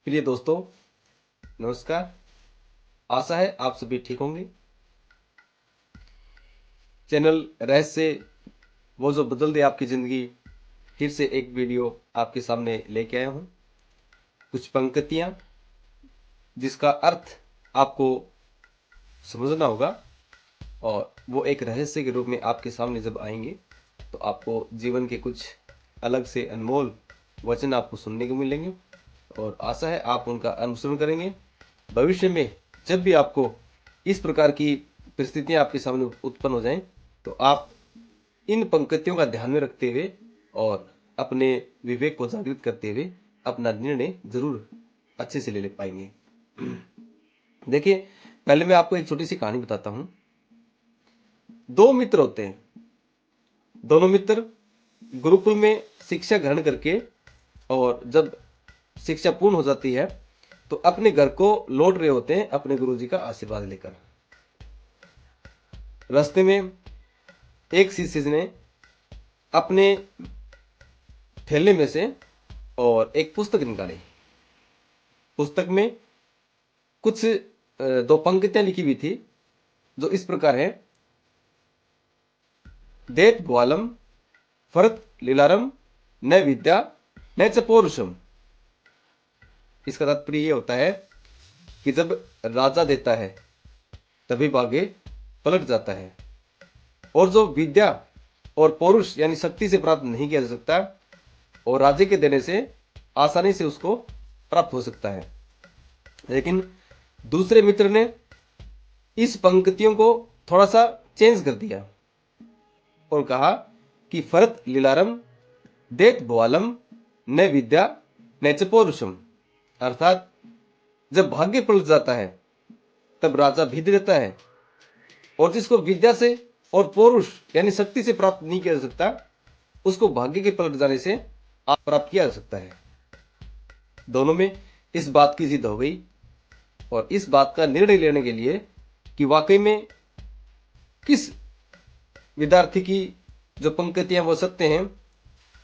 प्रिय दोस्तों, नमस्कार। आशा है आप सभी ठीक होंगे। चैनल रहस्य वो जो बदल दे आपकी ज़िंदगी, फिर से एक वीडियो आपके सामने लेके आया हूँ। कुछ पंक्तियाँ जिसका अर्थ आपको समझना होगा और वो एक रहस्य के रूप में आपके सामने जब आएंगे तो आपको जीवन के कुछ अलग से अनमोल वचन आपको सुनने को मिलेंगे और आशा है आप उनका अनुसरण करेंगे। भविष्य में जब भी आपको इस प्रकार की परिस्थितियां आपके सामने उत्पन्न हो जाएं तो आप इन पंक्तियों का ध्यान में रखते हुए और अपने विवेक को जागृत करते हुए अपना निर्णय जरूर अच्छे से ले पाएंगे। देखिए, पहले मैं आपको एक छोटी सी कहानी बताता हूं। दो मित्र होते हैं। दोनों मित्र गुरुकुल में शिक्षा ग्रहण करके और जब शिक्षा पूर्ण हो जाती है तो अपने घर को लौट रहे होते हैं अपने गुरुजी का आशीर्वाद लेकर। रास्ते में एक शिष्य ने अपने थैले में से और एक पुस्तक निकाली। पुस्तक में कुछ दो पंक्तियां लिखी हुई थी जो इस प्रकार है। देत ग्वालम फरत लीलारम न विद्या न च पौरुषम। इसका तात्पर्य यह होता है कि जब राजा देता है तभी भाग्य पलट जाता है, और जो विद्या और पौरुष यानी शक्ति से प्राप्त नहीं किया जा सकता और राजे के देने से आसानी से उसको प्राप्त हो सकता है। लेकिन दूसरे मित्र ने इस पंक्तियों को थोड़ा सा चेंज कर दिया और कहा कि फरत लीलारम देत ग्वालम न विद्या न च पौरुषम। अर्थात जब भाग्य पलट जाता है तब राजा भी दे देता है, और जिसको विद्या से और पौरुष यानी शक्ति से प्राप्त नहीं किया जा सकता उसको भाग्य के पलट जाने से प्राप्त किया जा सकता है। दोनों में इस बात की जिद हो गई और इस बात का निर्णय लेने के लिए कि वाकई में किस विद्यार्थी की जो पंक्तियां वो सत्य हैं,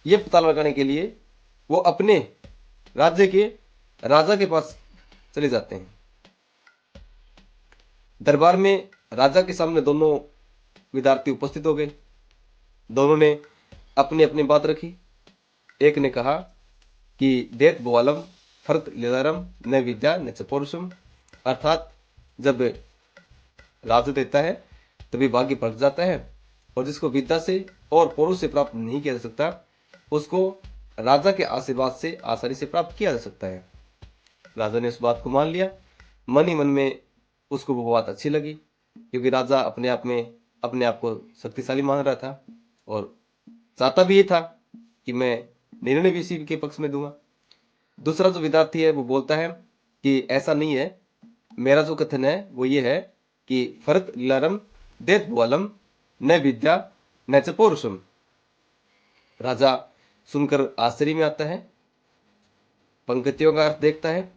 ये पता लगाने के लिए वो अपने राज्य के राजा के पास चले जाते हैं। दरबार में राजा के सामने दोनों विद्यार्थी उपस्थित हो गए। दोनों ने अपनी अपनी बात रखी। एक ने कहा कि देत ग्वालम फरत लीलारम न विद्या न च पौरुषम। अर्थात जब राजा देता है तभी भाग्य पलट जाता है, और जिसको विद्या से और पौरुष से प्राप्त नहीं किया जा सकता उसको राजा के आशीर्वाद से आसानी से प्राप्त किया जा सकता है। राजा ने उस बात को मान लिया। मन ही मन में उसको वो बात अच्छी लगी, क्योंकि राजा अपने आप में अपने आप को शक्तिशाली मान रहा था और चाहता भी ये था कि मैं निर्णय भी इसी के पक्ष में दूंगा। दूसरा जो विद्यार्थी है वो बोलता है कि ऐसा नहीं है, मेरा जो कथन है वो ये है कि फरत लीलारम देत ग्वालम न विद्या न च पौरुषम। राजा सुनकर आश्चर्य में आता है, पंक्तियों का अर्थ देखता है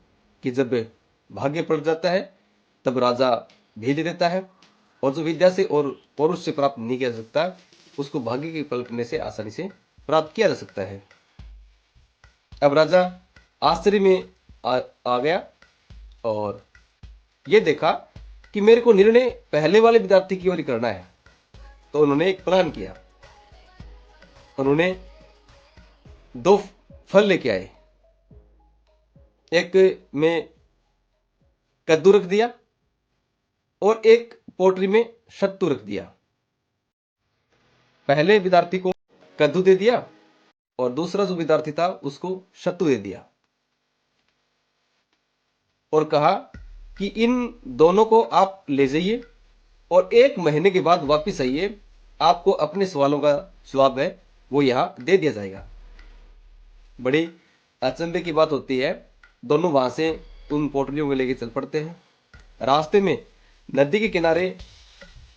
कि जब भाग्य पलट जाता है तब राजा भी दे देता है, और जो विद्या से और पौरुष से प्राप्त नहीं किया जा सकता उसको भाग्य के पलटने से आसानी से प्राप्त किया जा सकता है। अब राजा आश्चर्य में आ गया और ये देखा कि मेरे को निर्णय पहले वाले विद्यार्थी की ओर ही करना है। तो उन्होंने एक प्लान किया। उन्होंने दो फल लेके आए। एक में कद्दू रख दिया और एक पोटली में सत्तू रख दिया। पहले विद्यार्थी को कद्दू दे दिया और दूसरा जो विद्यार्थी था उसको सत्तू दे दिया और कहा कि इन दोनों को आप ले जाइए और 1 महीने के बाद वापस आइए, आपको अपने सवालों का जवाब है वो यहां दे दिया जाएगा। बड़ी अचंभे की बात होती है। दोनों वहां से उन पोटलियों को लेकर चल पड़ते हैं। रास्ते में नदी के किनारे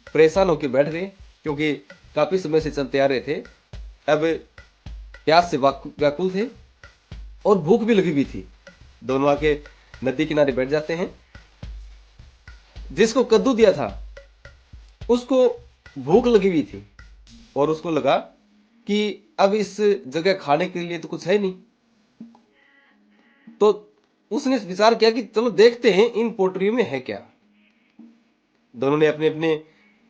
परेशान होकर बैठ गए, क्योंकि काफी समय से चलते आ रहे थे। अब प्यास से व्याकुल थे और भूख भी लगी हुई थी। दोनों आके नदी किनारे बैठ जाते हैं। जिसको कद्दू दिया था उसको भूख लगी हुई थी और उसको लगा कि अब इस जगह खाने के लिए तो कुछ है नहीं, तो उसने विचार किया कि चलो देखते हैं इन पोटरियों में है क्या। दोनों ने अपने अपने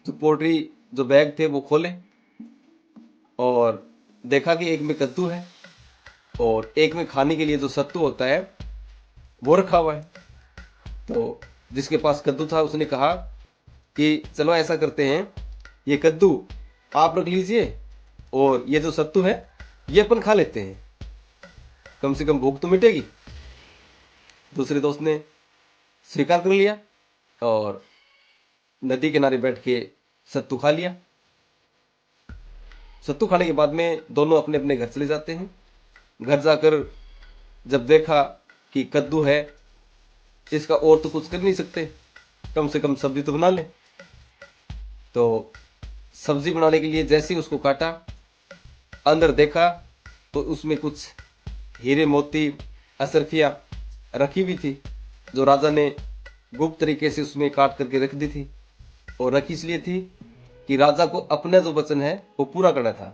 जो पोटरी जो बैग थे वो खोले और देखा कि एक में कद्दू है और एक में खाने के लिए जो सत्तू होता है वो रखा हुआ है। तो जिसके पास कद्दू था उसने कहा कि चलो ऐसा करते हैं, ये कद्दू आप रख लीजिए और ये जो सत्तू है ये अपन खा लेते हैं, कम से कम भूख तो मिटेगी। दूसरे दोस्त ने स्वीकार कर लिया और नदी किनारे बैठ के सत्तू खा लिया। सत्तू खाने के बाद में दोनों अपने अपने घर चले जाते हैं। घर जाकर जब देखा कि कद्दू है, इसका और तो कुछ कर नहीं सकते, कम से कम सब्जी तो बना ले। तो सब्जी बनाने के लिए जैसे ही उसको काटा, अंदर देखा तो उसमें कुछ हीरे मोती अशरफियाँ रखी हुई थी, जो राजा ने गुप्त तरीके से उसमें काट करके रख दी थी। और रखी इसलिए थी कि राजा को अपना जो वचन है वो पूरा करना था।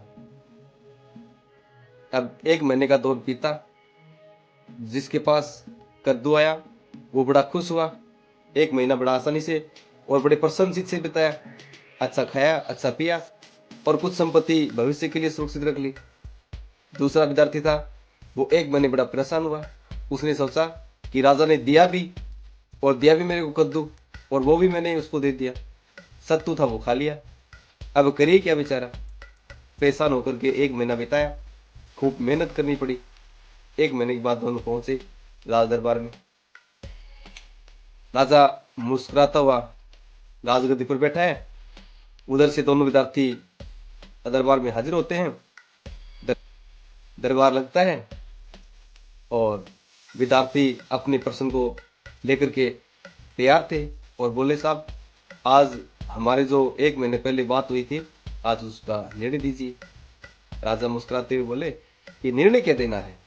अब 1 महीने का दौर बीता। जिसके पास कद्दू आया वो बड़ा खुश हुआ। 1 महीना बड़ा आसानी से और बड़े प्रसन्नचित से बिताया। अच्छा खाया, अच्छा पिया और कुछ संपत्ति भविष्य के लिए सुरक्षित रख ली। दूसरा विद्यार्थी था, वो 1 महीने बड़ा परेशान हुआ। उसने सोचा कि राजा ने दिया भी और दिया भी मेरे को कद्दू, और वो भी मैंने उसको दे दिया, सत्तू था वो खा लिया, अब करिए क्या बेचारा। परेशान होकर के 1 महीना बिताया, खूब मेहनत करनी पड़ी। 1 महीने के बाद दोनों पहुंचे राज दरबार में। राजा मुस्कुराता हुआ राजगद्दी पर बैठा है। उधर से दोनों विद्यार्थी दरबार में हाजिर होते हैं। दरबार लगता है और विद्यार्थी अपने प्रश्न को लेकर के तैयार थे और बोले, साहब आज हमारे जो 1 महीने पहले बात हुई थी, आज उसका निर्णय दीजिए। राजा मुस्कुराते हुए बोले कि निर्णय क्या देना है?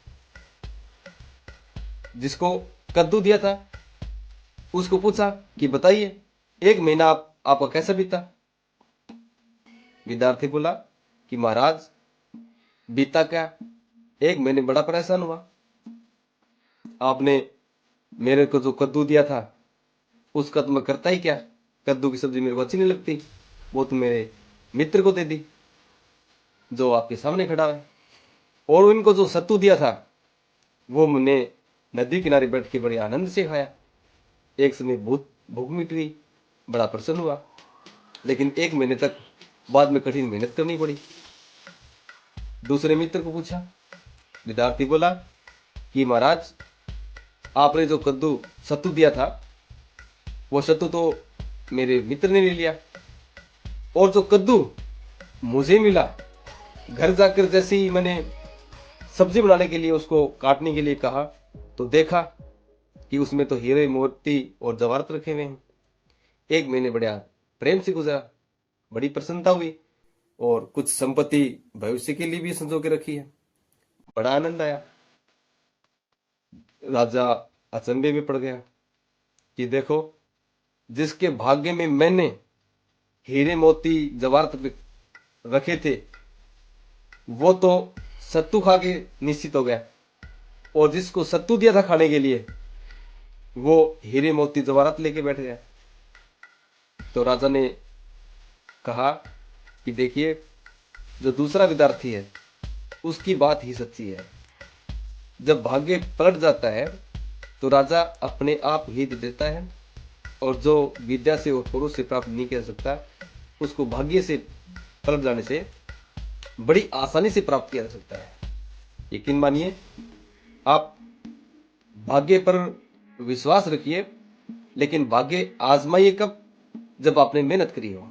जिसको कद्दू दिया था उसको पूछा कि बताइए 1 महीना आपका कैसा बीता? विद्यार्थी बोला कि महाराज बीता क्या, 1 महीने बड़ा परेशान हुआ। आपने मेरे को जो कद्दू दिया था उसका तो मैं करता ही क्या, कद्दू की सब्जी मेरे को अच्छी नहीं लगती, वो तो मेरे मित्र को दे दी जो आपके सामने खड़ा है। और इनको जो सत्तू दिया था वो मैंने नदी किनारे बैठ के बड़े आनंद से खाया। एक समय भूख भूख मिट गई, बड़ा प्रसन्न हुआ, लेकिन 1 महीने तक बाद में कठिन मेहनत करनी पड़ी। दूसरे मित्र को पूछा। विद्यार्थी बोला कि महाराज आपने जो कद्दू सत्तू दिया था वो सत्तू तो मेरे मित्र ने ले लिया, और जो कद्दू मुझे मिला, घर जाकर जैसे ही मैंने सब्जी बनाने के लिए उसको काटने के लिए कहा तो देखा कि उसमें तो हीरे मोती और जवाहरात रखे हुए हैं। 1 महीने बड़ा प्रेम से गुजरा, बड़ी प्रसन्नता हुई और कुछ संपत्ति भविष्य के लिए भी संजो के रखी है, बड़ा आनंद आया। राजा अचंभे में पड़ गया कि देखो, जिसके भाग्य में मैंने हीरे मोती जवाहरात रखे थे वो तो सत्तू खा के निश्चित हो गया, और जिसको सत्तू दिया था खाने के लिए वो हीरे मोती जवाहरात लेके बैठ गया। तो राजा ने कहा कि देखिए, जो दूसरा विद्यार्थी है उसकी बात ही सच्ची है। जब भाग्य पलट जाता है तो राजा अपने आप ही दे देता है, और जो विद्या से और पुरुष से प्राप्त नहीं कर सकता उसको भाग्य से पलट जाने से बड़ी आसानी से प्राप्त किया जा सकता है। यकीन मानिए, आप भाग्य पर विश्वास रखिए, लेकिन भाग्य आजमाइए कब? जब आपने मेहनत करी हो।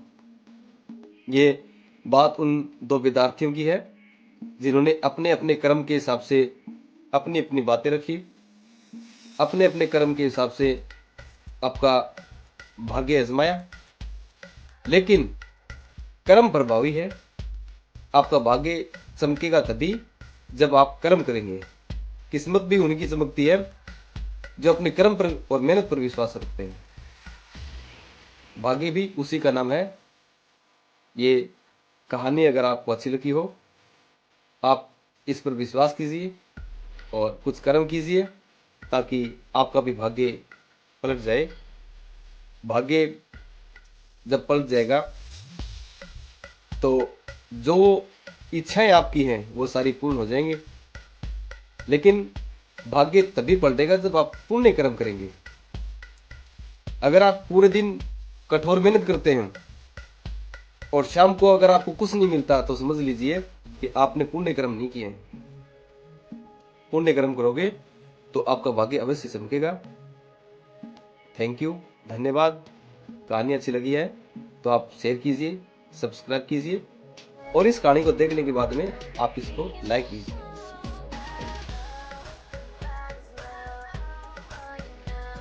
ये बात उन दो विद्यार्थियों की है जिन्होंने अपने अपने कर्म के हिसाब से अपनी अपनी बातें रखी, अपने अपने कर्म के हिसाब से आपका भाग्य आजमाया। लेकिन कर्म प्रभावी है, आपका भाग्य चमकेगा तभी जब आप कर्म करेंगे। किस्मत भी उनकी चमकती है जो अपने कर्म पर और मेहनत पर विश्वास रखते हैं। भाग्य भी उसी का नाम है। ये कहानी अगर आपको अच्छी लगी हो, आप इस पर विश्वास कीजिए और कुछ कर्म कीजिए, ताकि आपका भी भाग्य पलट जाए। भाग्य जब पलट जाएगा तो जो इच्छाएं आपकी हैं वो सारी पूर्ण हो जाएंगी। लेकिन भाग्य तभी पलटेगा जब आप पुण्य कर्म करेंगे। अगर आप पूरे दिन कठोर मेहनत करते हैं और शाम को अगर आपको कुछ नहीं मिलता तो समझ लीजिए कि आपने पुण्य कर्म नहीं किए हैं। पुण्य कर्म करोगे तो आपका भाग्य अवश्य चमकेगा। थैंक यू, धन्यवाद। कहानी अच्छी लगी है तो आप शेयर कीजिए, सब्सक्राइब कीजिए और इस कहानी को देखने के बाद में आप इसको लाइक कीजिए।